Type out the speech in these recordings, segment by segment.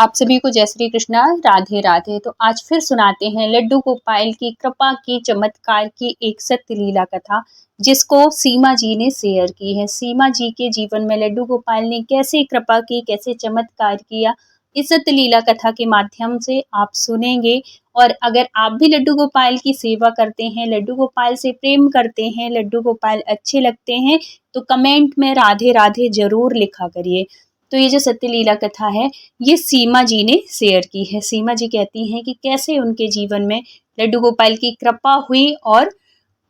आप सभी को जय श्री कृष्णा, राधे राधे। तो आज फिर सुनाते हैं लड्डू गोपाल की कृपा की चमत्कार की एक सत्य लीला कथा, जिसको सीमा जी ने शेयर की है। सीमा जी के जीवन में लड्डू गोपाल ने कैसे कृपा की, कैसे चमत्कार किया, इस सत्य लीला कथा के माध्यम से आप सुनेंगे। और अगर आप भी लड्डू गोपाल की सेवा करते हैं, लड्डू गोपाल से प्रेम करते हैं, लड्डू गोपाल अच्छे लगते हैं, तो कमेंट में राधे राधे जरूर लिखा करिए। तो ये जो सत्य लीला कथा है, ये सीमा जी ने शेयर की है। सीमा जी कहती हैं कि कैसे उनके जीवन में लड्डू गोपाल की कृपा हुई और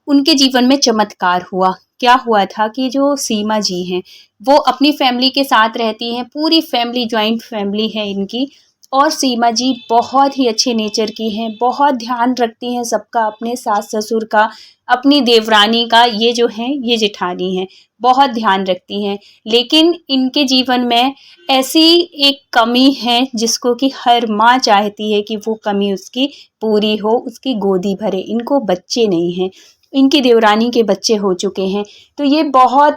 उनके जीवन में चमत्कार हुआ। क्या हुआ था कि जो सीमा जी हैं, वो अपनी फैमिली के साथ रहती हैं, पूरी फैमिली जॉइंट फैमिली है इनकी। और सीमा जी बहुत ही अच्छे नेचर की हैं, बहुत ध्यान रखती हैं सबका, अपने सास ससुर का, अपनी देवरानी का। ये जो हैं, ये जेठानी हैं, बहुत ध्यान रखती हैं। लेकिन इनके जीवन में ऐसी एक कमी है जिसको कि हर माँ चाहती है कि वो कमी उसकी पूरी हो, उसकी गोदी भरे। इनको बच्चे नहीं हैं, इनकी देवरानी के बच्चे हो चुके हैं। तो ये बहुत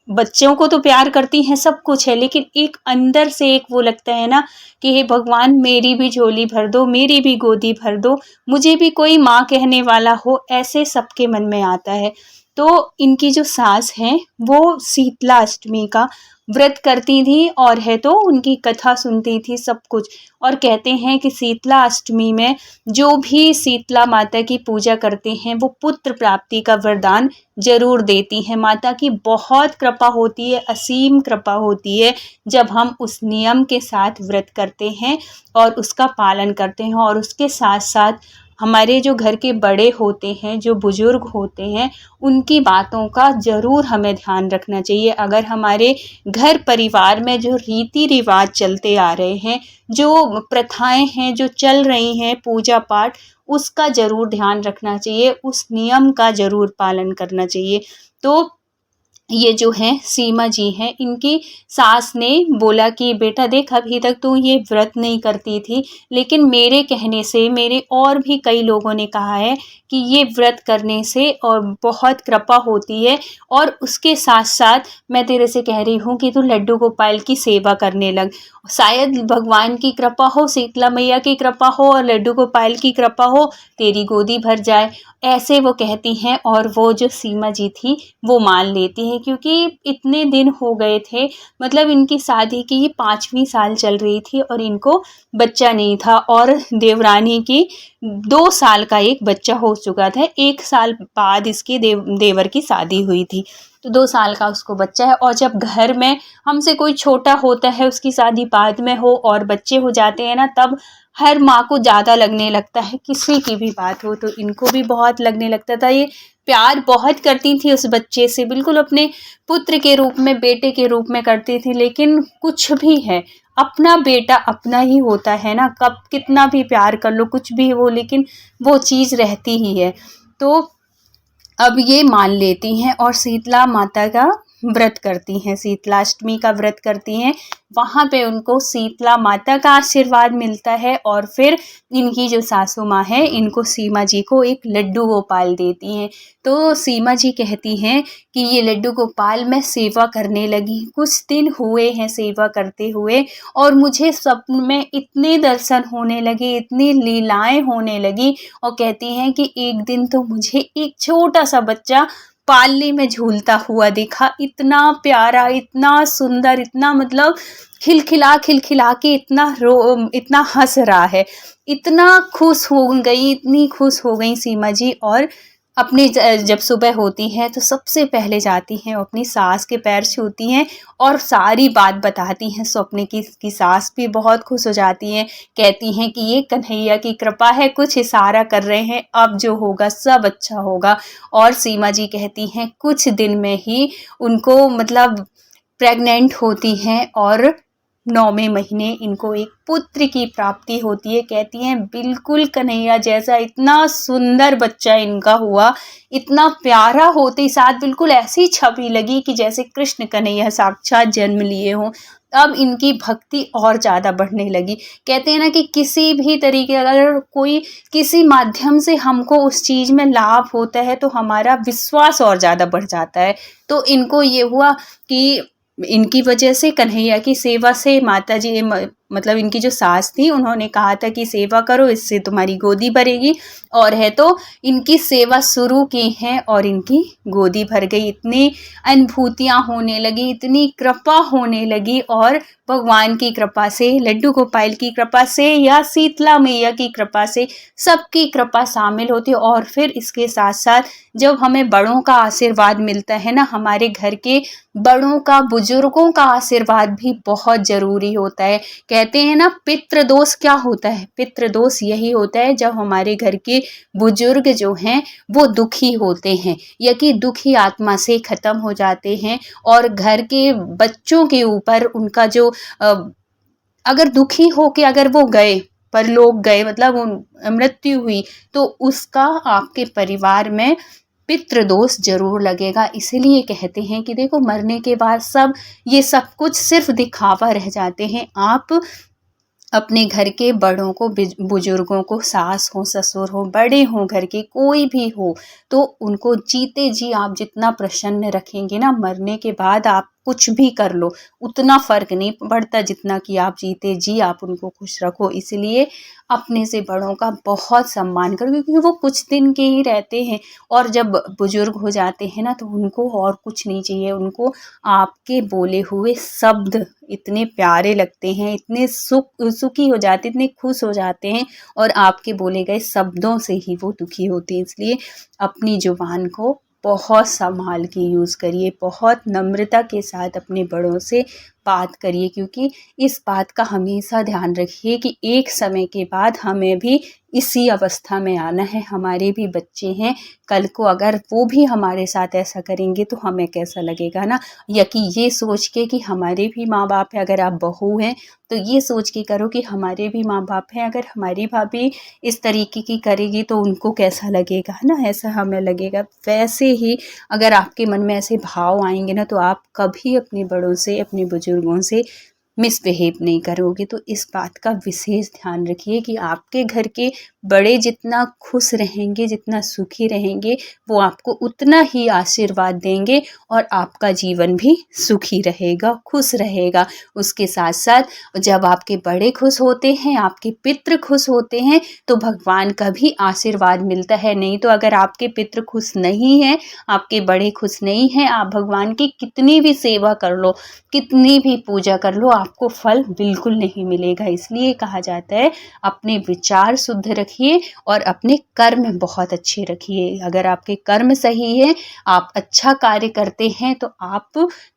बच्चों को तो प्यार करती हैं, सब कुछ है, लेकिन एक अंदर से एक वो लगता है ना कि हे भगवान, मेरी भी झोली भर दो, मेरी भी गोदी भर दो, मुझे भी कोई माँ कहने वाला हो, ऐसे सबके मन में आता है। तो इनकी जो सास हैं, वो शीतला अष्टमी का व्रत करती थी और है तो उनकी कथा सुनती थी, सब कुछ। और कहते हैं कि शीतला अष्टमी में जो भी शीतला माता की पूजा करते हैं, वो पुत्र प्राप्ति का वरदान जरूर देती हैं। माता की बहुत कृपा होती है, असीम कृपा होती है, जब हम उस नियम के साथ व्रत करते हैं और उसका पालन करते हैं। और उसके साथ साथ हमारे जो घर के बड़े होते हैं, जो बुजुर्ग होते हैं, उनकी बातों का ज़रूर हमें ध्यान रखना चाहिए। अगर हमारे घर परिवार में जो रीति रिवाज चलते आ रहे हैं, जो प्रथाएं हैं जो चल रही हैं, पूजा पाठ, उसका ज़रूर ध्यान रखना चाहिए, उस नियम का ज़रूर पालन करना चाहिए। तो ये जो हैं सीमा जी हैं, इनकी सास ने बोला कि बेटा देख, अभी तक तू ये व्रत नहीं करती थी, लेकिन मेरे कहने से, मेरे और भी कई लोगों ने कहा है कि ये व्रत करने से और बहुत कृपा होती है। और उसके साथ साथ मैं तेरे से कह रही हूँ कि तू लड्डू गोपाल की सेवा करने लग। शायद भगवान की कृपा हो, शीतला मैया की कृपा हो और लड्डू गोपाल की कृपा हो, तेरी गोदी भर जाए, ऐसे वो कहती हैं। और वो जो सीमा जी थी, वो मान लेती हैं, क्योंकि इतने दिन हो गए थे, मतलब इनकी शादी की ये 5वीं साल चल रही थी और इनको बच्चा नहीं था। और देवरानी की 2 साल का एक बच्चा हो चुका था, 1 साल बाद इसके देवर की शादी हुई थी, तो 2 साल का उसको बच्चा है। और जब घर में हमसे कोई छोटा होता है, उसकी शादी बाद में हो और बच्चे हो जाते हैं ना, तब हर माँ को ज़्यादा लगने लगता है, किसी की भी बात हो। तो इनको भी बहुत लगने लगता था, ये प्यार बहुत करती थी उस बच्चे से, बिल्कुल अपने पुत्र के रूप में, बेटे के रूप में करती थी। लेकिन कुछ भी है, अपना बेटा अपना ही होता है ना, कब कितना भी प्यार कर लो, कुछ भी हो, लेकिन वो चीज़ रहती ही है। तो अब ये मान लेती हैं और शीतला माता का व्रत करती हैं, शीतलाष्टमी का व्रत करती हैं। वहाँ पे उनको शीतला माता का आशीर्वाद मिलता है। और फिर इनकी जो सासू माँ है, इनको सीमा जी को एक लड्डू गोपाल देती हैं। तो सीमा जी कहती हैं कि ये लड्डू गोपाल मैं सेवा करने लगी, कुछ दिन हुए हैं सेवा करते हुए, और मुझे स्वप्न में इतने दर्शन होने लगे, इतनी लीलाएं होने लगी। और कहती हैं कि एक दिन तो मुझे एक छोटा सा बच्चा पालने में झूलता हुआ दिखा, इतना प्यारा, इतना सुंदर, इतना मतलब खिलखिला खिलखिला के इतना हंस रहा है। इतना खुश हो गई, इतनी खुश हो गई सीमा जी। और अपनी जब सुबह होती है तो सबसे पहले जाती हैं, अपनी सास के पैर छूती हैं और सारी बात बताती हैं स्वप्न की सास भी बहुत खुश हो जाती हैं। कहती हैं कि ये कन्हैया की कृपा है, कुछ इशारा कर रहे हैं, अब जो होगा सब अच्छा होगा। और सीमा जी कहती हैं कुछ दिन में ही उनको मतलब प्रेग्नेंट होती हैं और 9वें महीने इनको एक पुत्र की प्राप्ति होती है। कहती हैं बिल्कुल कन्हैया जैसा, इतना सुंदर बच्चा इनका हुआ, इतना प्यारा होते साथ बिल्कुल ऐसी छवि लगी कि जैसे कृष्ण कन्हैया साक्षात जन्म लिए हों। अब इनकी भक्ति और ज़्यादा बढ़ने लगी। कहते हैं ना कि किसी भी तरीके, अगर कोई किसी माध्यम से हमको उस चीज़ में लाभ होता है तो हमारा विश्वास और ज़्यादा बढ़ जाता है। तो इनको ये हुआ कि इनकी वजह से कन्हैया की सेवा से माता जी मतलब इनकी जो सास थी उन्होंने कहा था कि सेवा करो, इससे तुम्हारी गोदी भरेगी, और है तो इनकी सेवा शुरू की है और इनकी गोदी भर गई। इतनी अनुभूतियाँ होने लगी, इतनी कृपा होने लगी, और भगवान की कृपा से, लड्डू गोपाल की कृपा से या शीतला मैया की कृपा से सबकी कृपा शामिल होती है। और फिर इसके साथ साथ जब हमें बड़ों का आशीर्वाद मिलता है ना, हमारे घर के बड़ों का, बुजुर्गों का आशीर्वाद भी बहुत ज़रूरी होता है। कहते हैं ना, पितृदोष क्या होता है? पितृदोष यही होता है जब हमारे घर के बुजुर्ग जो हैं वो दुखी होते हैं या कि दुखी आत्मा से ख़त्म हो जाते हैं, और घर के बच्चों के ऊपर उनका जो अगर दुखी हो के अगर वो गए, परलोक गए, मतलब मृत्यु हुई, तो उसका आपके परिवार में पितृदोष जरूर लगेगा। इसीलिए कहते हैं कि देखो, मरने के बाद सब ये सब कुछ सिर्फ दिखावा रह जाते हैं। आप अपने घर के बड़ों को, बुजुर्गों को, सास हो, ससुर हो, बड़े हों, घर के कोई भी हो, तो उनको जीते जी आप जितना प्रसन्न रखेंगे ना, मरने के बाद आप कुछ भी कर लो उतना फर्क नहीं पड़ता जितना कि आप जीते जी आप उनको खुश रखो। इसलिए अपने से बड़ों का बहुत सम्मान करो, क्योंकि वो कुछ दिन के ही रहते हैं, और जब बुजुर्ग हो जाते हैं ना तो उनको और कुछ नहीं चाहिए। उनको आपके बोले हुए शब्द इतने प्यारे लगते हैं, इतने सुखी हो जाते, इतने खुश हो जाते हैं, और आपके बोले गए शब्दों से ही वो दुखी होते हैं। इसलिए अपनी जुबान को बहुत संभाल के यूज़ करिए, बहुत नम्रता के साथ अपने बड़ों से बात करिए, क्योंकि इस बात का हमेशा ध्यान रखिए कि एक समय के बाद हमें भी इसी अवस्था में आना है। हमारे भी बच्चे हैं, कल को अगर वो भी हमारे साथ ऐसा करेंगे तो हमें कैसा लगेगा ना। या कि ये सोच के कि हमारे भी माँ बाप है, अगर आप बहू हैं तो ये सोच के करो कि हमारे भी माँ बाप हैं, अगर हमारी भाभी इस तरीके की करेगी तो उनको कैसा लगेगा ना, ऐसा हमें लगेगा। वैसे ही अगर आपके मन में ऐसे भाव आएंगे ना, तो आप कभी अपने बड़ों से, अपने बुजुर्गों से मिसबिहेव नहीं करोगे। तो इस बात का विशेष ध्यान रखिए कि आपके घर के बड़े जितना खुश रहेंगे, जितना सुखी रहेंगे, वो आपको उतना ही आशीर्वाद देंगे, और आपका जीवन भी सुखी रहेगा, खुश रहेगा। उसके साथ साथ जब आपके बड़े खुश होते हैं, आपके पितृ खुश होते हैं, तो भगवान का भी आशीर्वाद मिलता है। नहीं तो अगर आपके पितृ खुश नहीं हैं, आपके बड़े खुश नहीं हैं, आप भगवान की कितनी भी सेवा कर लो, कितनी भी पूजा कर लो, आपको फल बिल्कुल नहीं मिलेगा। इसलिए कहा जाता है, अपने विचार शुद्ध रखिए और अपने कर्म बहुत अच्छे रखिए। अगर आपके कर्म सही है, आप अच्छा कार्य करते हैं, तो आप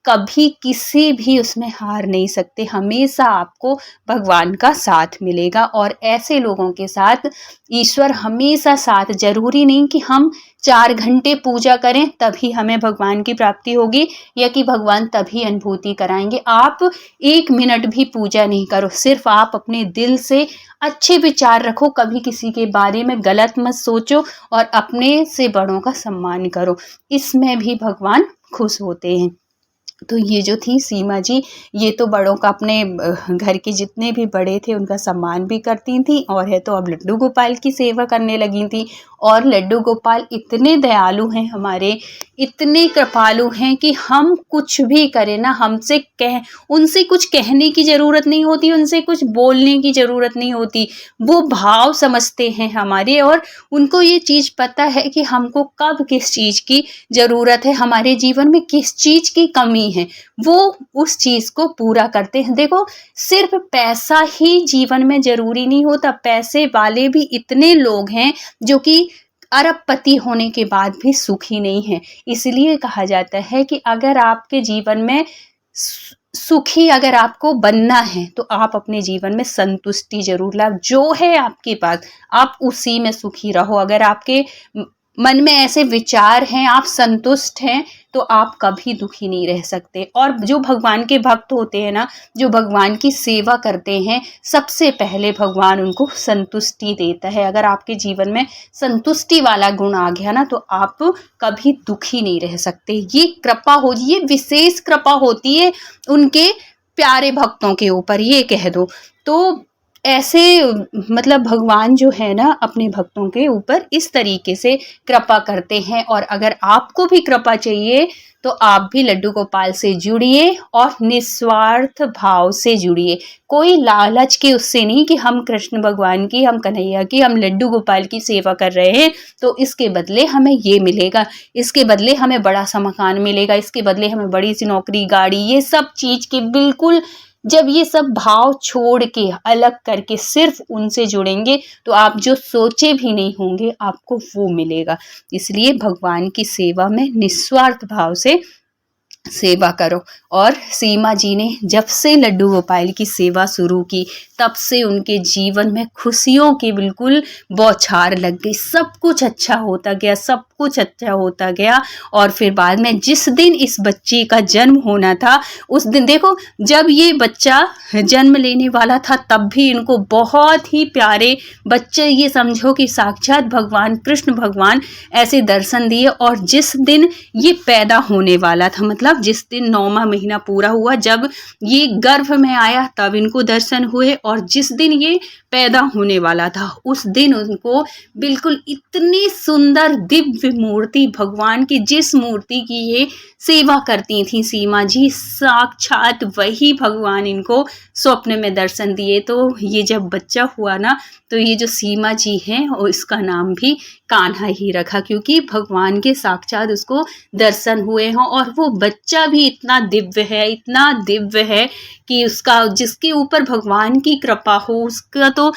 कभी किसी भी उसमें हार नहीं सकते। हमेशा आपको भगवान का साथ मिलेगा, और ऐसे लोगों के साथ ईश्वर हमेशा साथ। जरूरी नहीं कि हम 4 घंटे पूजा करें तभी हमें भगवान की प्राप्ति होगी, या कि भगवान तभी अनुभूति कराएंगे। आप 1 मिनट भी पूजा नहीं करो, सिर्फ आप अपने दिल से अच्छे विचार रखो, कभी किसी के बारे में गलत मत सोचो, और अपने से बड़ों का सम्मान करो, इसमें भी भगवान खुश होते हैं। तो ये जो थी सीमा जी, ये तो बड़ों का, अपने घर के जितने भी बड़े थे उनका सम्मान भी करती थी, और है तो अब लड्डू गोपाल की सेवा करने लगी थी। और लड्डू गोपाल इतने दयालु हैं हमारे, इतने कृपालु हैं कि हम कुछ भी करें ना, उनसे कुछ कहने की ज़रूरत नहीं होती, उनसे कुछ बोलने की ज़रूरत नहीं होती। वो भाव समझते हैं हमारे, और उनको ये चीज़ पता है कि हमको कब किस चीज़ की ज़रूरत है, हमारे जीवन में किस चीज़ की कमी है, वो उस चीज़ को पूरा करते हैं। देखो, सिर्फ पैसा ही जीवन में ज़रूरी नहीं होता, पैसे वाले भी इतने लोग हैं जो कि अरबपति होने के बाद भी सुखी नहीं है। इसलिए कहा जाता है कि अगर आपके जीवन में सुखी अगर आपको बनना है, तो आप अपने जीवन में संतुष्टि जरूर लाओ। जो है आपके पास, आप उसी में सुखी रहो। अगर आपके मन में ऐसे विचार हैं, आप संतुष्ट हैं, तो आप कभी दुखी नहीं रह सकते। और जो भगवान के भक्त होते हैं ना, जो भगवान की सेवा करते हैं, सबसे पहले भगवान उनको संतुष्टि देता है। अगर आपके जीवन में संतुष्टि वाला गुण आ गया ना, तो आप कभी दुखी नहीं रह सकते। ये कृपा ये विशेष कृपा होती है उनके प्यारे भक्तों के ऊपर, ये कह दो। तो ऐसे मतलब भगवान जो है ना अपने भक्तों के ऊपर इस तरीके से कृपा करते हैं। और अगर आपको भी कृपा चाहिए तो आप भी लड्डू गोपाल से जुड़िए और निस्वार्थ भाव से जुड़िए। कोई लालच के उससे नहीं कि हम कृष्ण भगवान की, हम कन्हैया की, हम लड्डू गोपाल की सेवा कर रहे हैं तो इसके बदले हमें ये मिलेगा, इसके बदले हमें बड़ा सा मकान मिलेगा, इसके बदले हमें बड़ी सी नौकरी, गाड़ी, ये सब चीज के बिल्कुल जब ये सब भाव छोड़ के अलग करके सिर्फ उनसे जुड़ेंगे तो आप जो सोचे भी नहीं होंगे आपको वो मिलेगा। इसलिए भगवान की सेवा में निस्वार्थ भाव से सेवा करो। और सीमा जी ने जब से लड्डू गोपाल की सेवा शुरू की तब से उनके जीवन में खुशियों की बिल्कुल बौछार लग गई। सब कुछ अच्छा होता गया, सब कुछ अच्छा होता गया। और फिर बाद में जिस दिन इस बच्चे का जन्म होना था उस दिन देखो, जब ये बच्चा जन्म लेने वाला था तब भी इनको बहुत ही प्यारे बच्चे, ये समझो कि साक्षात भगवान कृष्ण भगवान ऐसे दर्शन दिए। और जिस दिन ये पैदा होने वाला था, मतलब जिस दिन 9वां महीना पूरा हुआ, जब ये गर्भ में आया तब इनको दर्शन हुए। और जिस दिन ये पैदा होने वाला था उस दिन उनको बिल्कुल इतनी सुंदर दिव्य मूर्ति भगवान की, जिस मूर्ति की ये सेवा करती थी सीमा जी, साक्षात वही भगवान इनको स्वप्न में दर्शन दिए। तो ये जब बच्चा हुआ ना तो ये जो सीमा जी हैं और इसका नाम भी कान्हा ही रखा, क्योंकि भगवान के साक्षात उसको दर्शन हुए हों। और वो बच्चा भी इतना दिव्य है, इतना दिव्य है कि उसका, जिसके ऊपर भगवान की कृपा हो उसका तो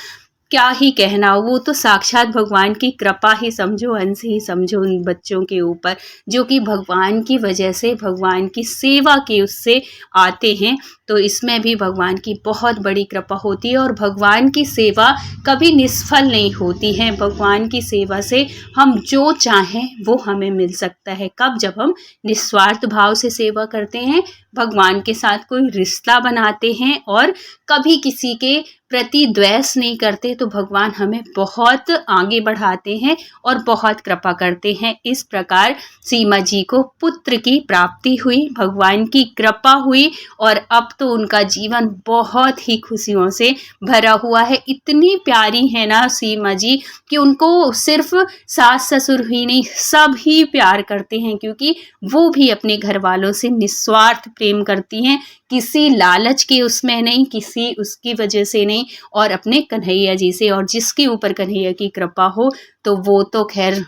क्या ही कहना, वो तो साक्षात भगवान की कृपा ही समझो, अंश ही समझो उन बच्चों के ऊपर, जो कि भगवान की वजह से, भगवान की सेवा के उससे आते हैं। तो इसमें भी भगवान की बहुत बड़ी कृपा होती है। और भगवान की सेवा कभी निष्फल नहीं होती है। भगवान की सेवा से हम जो चाहें वो हमें मिल सकता है। कब? जब हम निस्वार्थ भाव से सेवा करते हैं, भगवान के साथ कोई रिश्ता बनाते हैं और कभी किसी के प्रति द्वेष नहीं करते, तो भगवान हमें बहुत आगे बढ़ाते हैं और बहुत कृपा करते हैं। इस प्रकार सीमा जी को पुत्र की प्राप्ति हुई, भगवान की कृपा हुई और अब तो उनका जीवन बहुत ही खुशियों से भरा हुआ है। इतनी प्यारी है ना सीमा जी कि उनको सिर्फ सास ससुर ही नहीं, सब ही प्यार करते हैं, क्योंकि वो भी अपने घर वालों से निस्वार्थ प्रेम करती हैं, किसी लालच के उसमें नहीं, किसी उसकी वजह से नहीं, और अपने कन्हैया जी से। और जिसके ऊपर कन्हैया की कृपा हो तो वो तो खैर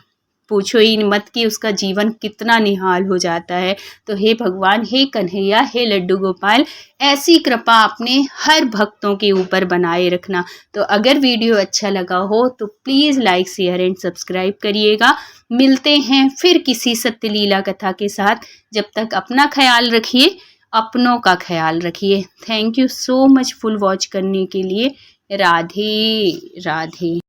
पूछो ही मत कि उसका जीवन कितना निहाल हो जाता है। तो हे भगवान, हे कन्हैया, हे लड्डू गोपाल, ऐसी कृपा अपने हर भक्तों के ऊपर बनाए रखना। तो अगर वीडियो अच्छा लगा हो तो please like, share and subscribe करिएगा। मिलते हैं फिर किसी सत्यलीला कथा के साथ। जब तक अपना ख्याल रखिए, अपनों का ख्याल रखिए। Thank you so much full watch करने के लिए। राधे राधे।